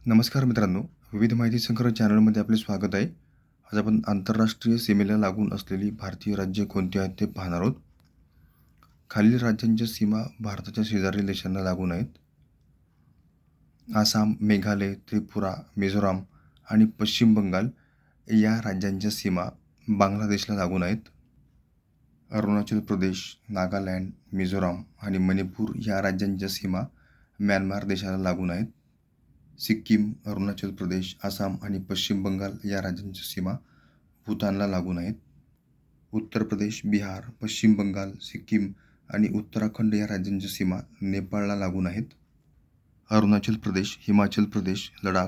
नमस्कार मित्रांनो, विविध माहिती संग्रह चॅनलमध्ये आपले स्वागत आहे. आज आपण आंतरराष्ट्रीय सीमेला लागून असलेली भारतीय राज्ये कोणती आहेत ते पाहणार आहोत. खालील राज्यांच्या सीमा भारताच्या शेजारील देशांना लागून आहेत. आसाम, मेघालय, त्रिपुरा, मिझोराम आणि पश्चिम बंगाल या राज्यांच्या सीमा बांगलादेशला लागून आहेत. अरुणाचल प्रदेश, नागालँड, मिझोराम आणि मणिपूर या राज्यांच्या सीमा म्यानमार देशाला लागून आहेत. सिक्कीम, अरुणाचल प्रदेश, आसाम आणि पश्चिम बंगाल या राज्यांच्या सीमा भूतानला लागून आहेत. उत्तर प्रदेश, बिहार, पश्चिम बंगाल, सिक्कीम आणि उत्तराखंड या राज्यांच्या सीमा नेपाळला लागून आहेत. अरुणाचल प्रदेश, हिमाचल प्रदेश, लडाख,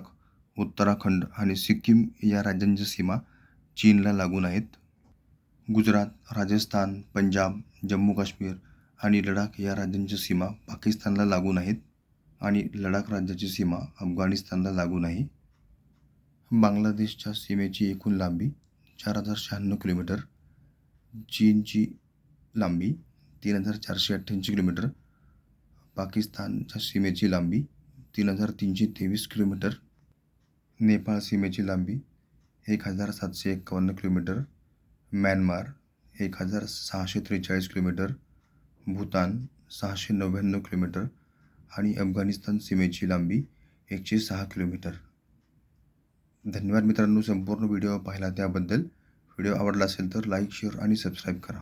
उत्तराखंड आणि सिक्कीम या राज्यांच्या सीमा चीनला लागून आहेत. गुजरात, राजस्थान, पंजाब, जम्मू काश्मीर आणि लडाख या राज्यांच्या सीमा पाकिस्तानला लागून आहेत आणि लडाख राज्याची सीमा अफगाणिस्तानला लागून आहे. बांगलादेशच्या सीमेची एकूण लांबी 4096 किलोमीटर, चीनची लांबी 3488 किलोमीटर, पाकिस्तानच्या सीमेची लांबी 3323 किलोमीटर, नेपाळ सीमेची लांबी 1751 kilometre, Myanmar 1643 kilometre, Bhutan 699 kilometre आणि अफगाणिस्तान सीमेची लांबी 106 किलोमीटर. धन्यवाद मित्रांनो, संपूर्ण व्हिडिओ पाहिला त्याबद्दल. व्हिडिओ आवडला असेल तर लाईक, शेअर आणि सबस्क्राईब करा.